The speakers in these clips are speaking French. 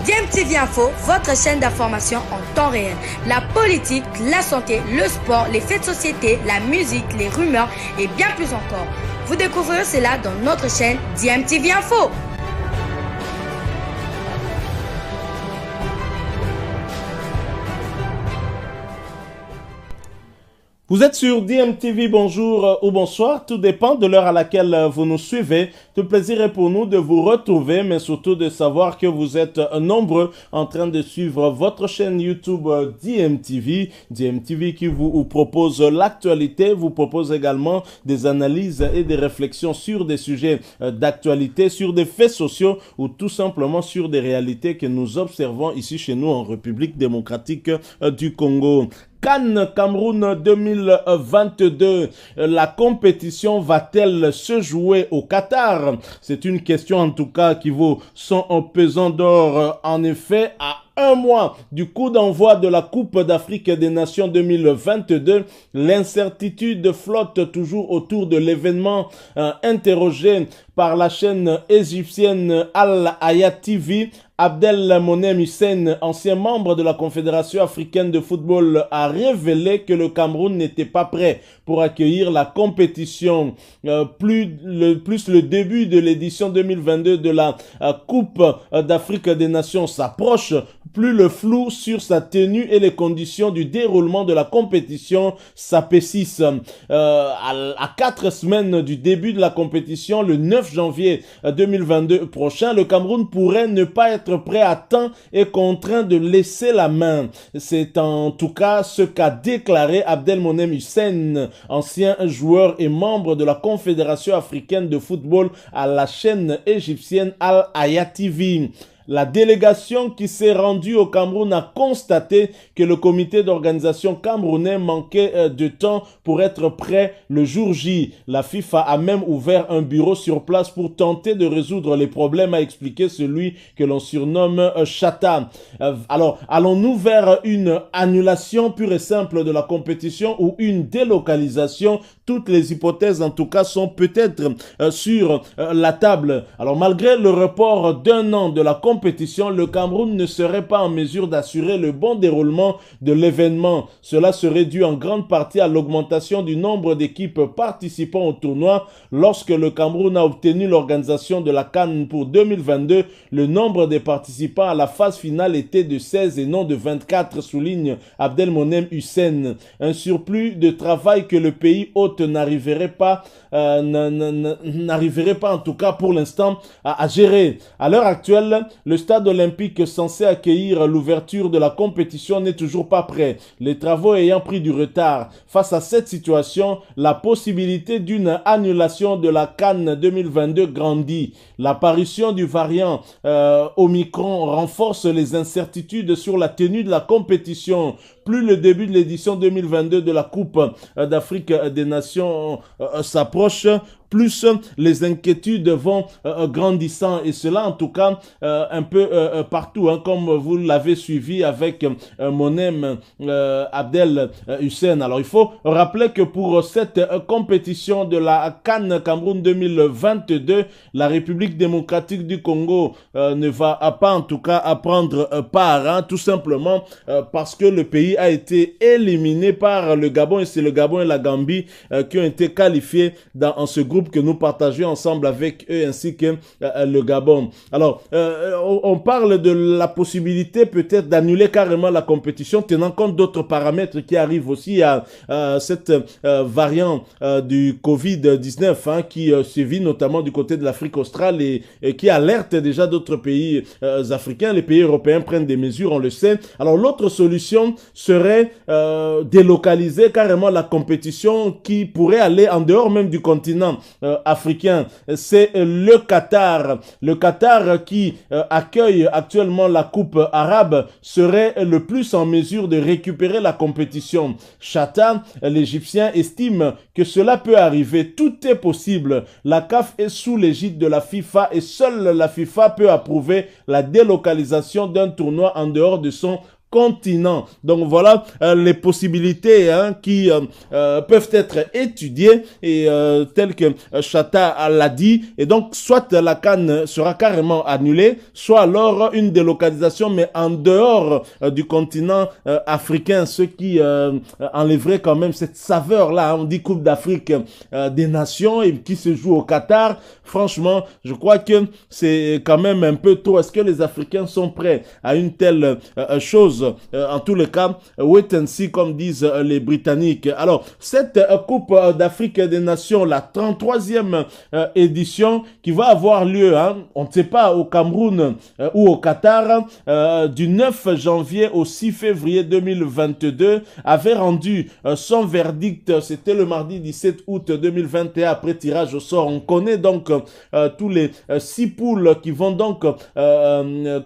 DMTV Info, votre chaîne d'information en temps réel. La politique, la santé, le sport, les faits de société, la musique, les rumeurs et bien plus encore. Vous découvrirez cela dans notre chaîne DMTV Info. Vous êtes sur DMTV, bonjour ou bonsoir, tout dépend de l'heure à laquelle vous nous suivez. Tout plaisir est pour nous de vous retrouver, mais surtout de savoir que vous êtes nombreux en train de suivre votre chaîne YouTube DMTV. DMTV qui vous propose l'actualité, vous propose également des analyses et des réflexions sur des sujets d'actualité, sur des faits sociaux ou tout simplement sur des réalités que nous observons ici chez nous en République démocratique du Congo. CAN Cameroun 2022, la compétition va-t-elle se jouer au Qatar? C'est une question en tout cas qui vaut son pesant d'or. En effet, à un mois du coup d'envoi de la Coupe d'Afrique des Nations 2022, l'incertitude flotte toujours autour de l'événement interrogé par la chaîne égyptienne Al Hayat TV. Abdelmonem Hussein, ancien membre de la Confédération africaine de football, a révélé que le Cameroun n'était pas prêt pour accueillir la compétition. Plus le début de l'édition 2022 de la Coupe d'Afrique des Nations s'approche, plus le flou sur sa tenue et les conditions du déroulement de la compétition s'apaisissent. À 4 semaines du début de la compétition, le 9 janvier 2022 prochain, le Cameroun pourrait ne pas être prêt à temps et contraint de laisser la main. C'est en tout cas ce qu'a déclaré Abdelmonem Hussein, ancien joueur et membre de la Confédération africaine de football à la chaîne égyptienne Al Hayat TV. La délégation qui s'est rendue au Cameroun a constaté que le comité d'organisation camerounais manquait de temps pour être prêt le jour J. La FIFA a même ouvert un bureau sur place pour tenter de résoudre les problèmes, a expliqué celui que l'on surnomme Chata. Alors, allons-nous vers une annulation pure et simple de la compétition ou une délocalisation? Toutes les hypothèses, en tout cas, sont peut-être sur la table. Alors, malgré le report d'un an de la compétition, le Cameroun ne serait pas en mesure d'assurer le bon déroulement de l'événement. Cela serait dû en grande partie à l'augmentation du nombre d'équipes participant au tournoi. Lorsque le Cameroun a obtenu l'organisation de la CAN pour 2022, le nombre des participants à la phase finale était de 16 et non de 24, souligne Abdelmonem Hussein. Un surplus de travail que le pays hôte n'arriverait pas en tout cas pour l'instant à gérer. À l'heure actuelle, le stade olympique censé accueillir l'ouverture de la compétition n'est toujours pas prêt, les travaux ayant pris du retard. Face à cette situation, la possibilité d'une annulation de la CAN 2022 grandit. L'apparition du variant Omicron renforce les incertitudes sur la tenue de la compétition. Plus le début de l'édition 2022 de la Coupe d'Afrique des Nations s'approche, plus les inquiétudes vont grandissant, et cela en tout cas un peu partout, hein, comme vous l'avez suivi avec Monem Abdel Hussein. Alors il faut rappeler que pour cette compétition de la CAN Cameroun 2022, la République démocratique du Congo ne va pas en tout cas prendre part, hein, tout simplement parce que le pays a été éliminé par le Gabon, et c'est le Gabon et la Gambie qui ont été qualifiés en ce groupe que nous partageons ensemble avec eux ainsi que le Gabon. Alors, on parle de la possibilité peut-être d'annuler carrément la compétition, tenant compte d'autres paramètres qui arrivent aussi à cette variant du Covid-19 hein, qui sévit notamment du côté de l'Afrique australe et qui alerte déjà d'autres pays africains. Les pays européens prennent des mesures, on le sait. Alors, l'autre solution serait délocaliser carrément la compétition qui pourrait aller en dehors même du continent africain. C'est le Qatar. Le Qatar qui accueille actuellement la Coupe arabe serait le plus en mesure de récupérer la compétition. Chata, l'Égyptien, estime que cela peut arriver. Tout est possible. La CAF est sous l'égide de la FIFA et seule la FIFA peut approuver la délocalisation d'un tournoi en dehors de son continent. Donc voilà les possibilités qui peuvent être étudiées et tel que Chata l'a dit. Et donc soit la CAN sera carrément annulée, soit alors une délocalisation mais en dehors du continent africain, ce qui enlèverait quand même cette saveur là. On dit Coupe d'Afrique des Nations et qui se joue au Qatar. Franchement, je crois que c'est quand même un peu tôt. Est-ce que les Africains sont prêts à une telle chose? En tous les cas, wait and see, comme disent les Britanniques. Alors, cette Coupe d'Afrique des Nations, la 33e édition, qui va avoir lieu, on ne sait pas, au Cameroun ou au Qatar, du 9 janvier au 6 février 2022, avait rendu son verdict. C'était le mardi 17 août 2021, après tirage au sort. On connaît donc tous les 6 poules qui vont donc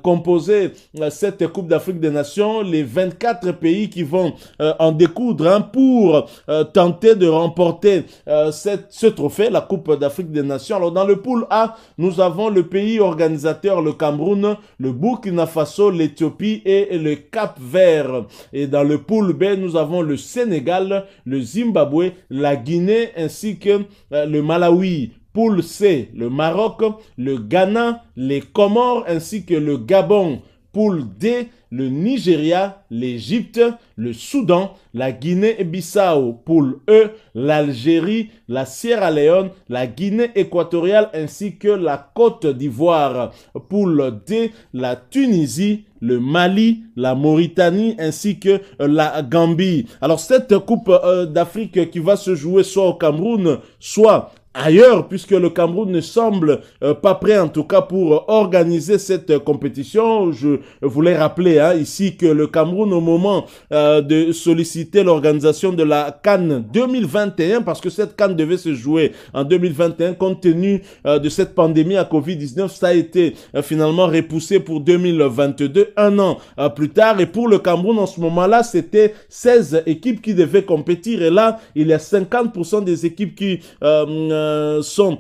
composer cette Coupe d'Afrique des Nations, les 24 pays qui vont en découdre pour tenter de remporter ce trophée, la Coupe d'Afrique des Nations. Alors dans le pool A, nous avons le pays organisateur, le Cameroun, le Burkina Faso, l'Éthiopie et le Cap-Vert. Et dans le pool B, nous avons le Sénégal, le Zimbabwe, la Guinée ainsi que le Malawi. Poule C, le Maroc, le Ghana, les Comores ainsi que le Gabon. Poule D, le Nigeria, l'Égypte, le Soudan, la Guinée-Bissau. Poule E, l'Algérie, la Sierra Leone, la Guinée équatoriale ainsi que la Côte d'Ivoire. Poule D, la Tunisie, le Mali, la Mauritanie ainsi que la Gambie. Alors cette Coupe d'Afrique qui va se jouer soit au Cameroun, soit ailleurs, puisque le Cameroun ne semble pas prêt en tout cas pour organiser cette compétition. Je voulais rappeler ici que le Cameroun, au moment de solliciter l'organisation de la CAN 2021, parce que cette CAN devait se jouer en 2021, compte tenu de cette pandémie à Covid-19, ça a été finalement repoussé pour 2022, un an plus tard. Et pour le Cameroun, en ce moment-là, c'était 16 équipes qui devaient compétir. Et là, il y a 50% des équipes qui se sont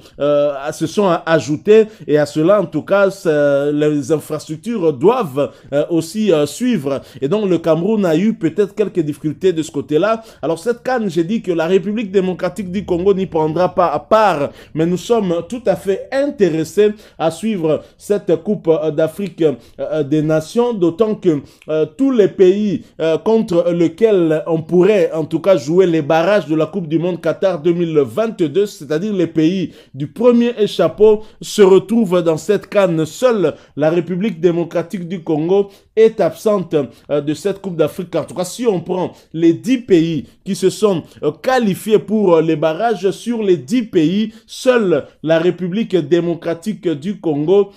ajoutées, et à cela en tout cas les infrastructures doivent aussi suivre, et donc le Cameroun a eu peut-être quelques difficultés de ce côté-là. Alors cette CAN, j'ai dit que la République démocratique du Congo n'y prendra pas à part, mais nous sommes tout à fait intéressés à suivre cette Coupe d'Afrique des Nations, d'autant que tous les pays contre lesquels on pourrait en tout cas jouer les barrages de la Coupe du Monde Qatar 2022, c'est-à-dire les pays du premier échappée, se retrouvent dans cette CAN. Seule la République démocratique du Congo est absente de cette Coupe d'Afrique. En tout cas, si on prend les 10 pays qui se sont qualifiés pour les barrages, sur les 10 pays, seule la République démocratique du Congo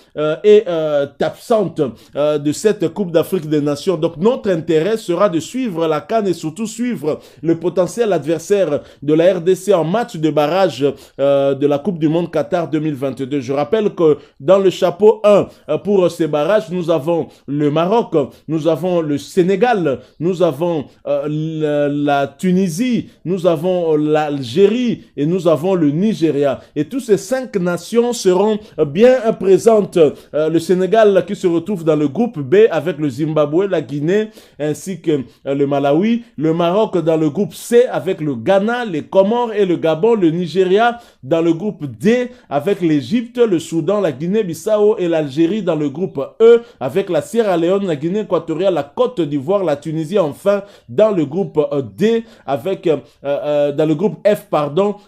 est absente de cette Coupe d'Afrique des Nations. Donc notre intérêt sera de suivre la CAN et surtout suivre le potentiel adversaire de la RDC en match de barrage de la Coupe du Monde Qatar 2022. Je rappelle que dans le chapeau 1 pour ces barrages, nous avons le Maroc, nous avons le Sénégal, nous avons la Tunisie, nous avons l'Algérie et nous avons le Nigeria. Et tous ces 5 nations seront bien présentes. Le Sénégal qui se retrouve dans le groupe B avec le Zimbabwe, la Guinée ainsi que le Malawi. Le Maroc dans le groupe C avec le Ghana, les Comores et le Gabon. Le Nigeria dans le groupe D avec l'Égypte, le Soudan, la Guinée-Bissau et l'Algérie. Dans le groupe E avec la Sierra Leone, la Guinée équatoriale, la Côte d'Ivoire, la Tunisie. Enfin dans le groupe D avec dans le groupe F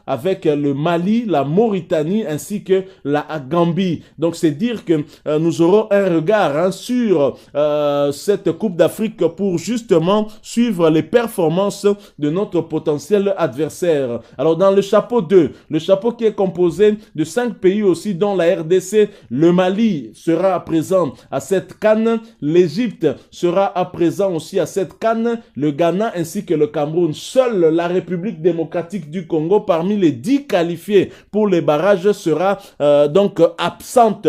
avec le Mali, la Mauritanie ainsi que la Gambie. Donc c'est dire que nous aurons un regard sur cette Coupe d'Afrique pour justement suivre les performances de notre potentiel adversaire. Alors dans le chapeau 2, le chapeau qui est composé de 5 pays aussi, dont la RDC, le Mali sera présent à cette CAN, l'Égypte sera à présent aussi à cette CAN, le Ghana ainsi que le Cameroun. Seule la République démocratique du Congo parmi les 10 qualifiés pour les barrages sera donc absente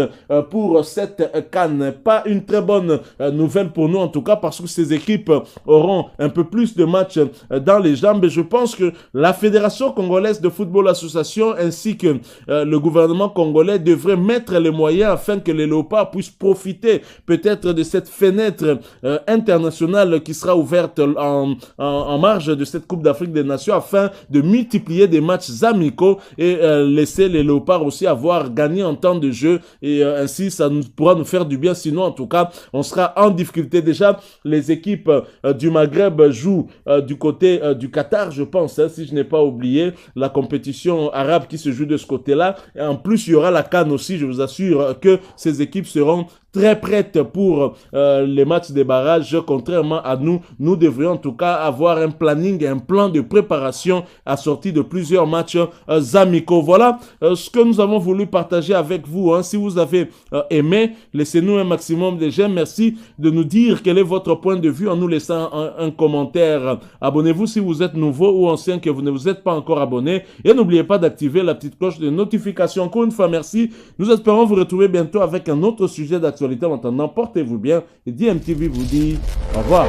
pour cette CAN. Pas une très bonne nouvelle pour nous en tout cas, parce que ces équipes auront un peu plus de matchs dans les jambes, et je pense que la Fédération congolaise de football association ainsi que le gouvernement congolais devraient mettre les moyens afin que les Léopards puissent profiter peut-être de cette fenêtre fenêtre internationale qui sera ouverte en marge de cette Coupe d'Afrique des Nations afin de multiplier des matchs amicaux et laisser les Léopards aussi avoir gagné en temps de jeu et ainsi ça pourra nous faire du bien. Sinon, en tout cas, on sera en difficulté. Déjà, les équipes du Maghreb jouent du côté du Qatar, je pense, hein, si je n'ai pas oublié, la compétition arabe qui se joue de ce côté-là. Et en plus, il y aura la CAN aussi. Je vous assure que ces équipes seront très prêtes pour les matchs des barrages. Contrairement à nous, nous devrions en tout cas avoir un planning, un plan de préparation assorti de plusieurs matchs amicaux. Voilà ce que nous avons voulu partager avec vous. Hein. Si vous avez aimé, laissez-nous un maximum de j'aime. Merci de nous dire quel est votre point de vue en nous laissant un commentaire. Abonnez-vous si vous êtes nouveau ou ancien que vous ne vous êtes pas encore abonné. Et n'oubliez pas d'activer la petite cloche de notification. Encore une fois, merci. Nous espérons vous retrouver bientôt avec un autre sujet d'actualité. En attendant, portez-vous bien et DMTV vous dit au revoir.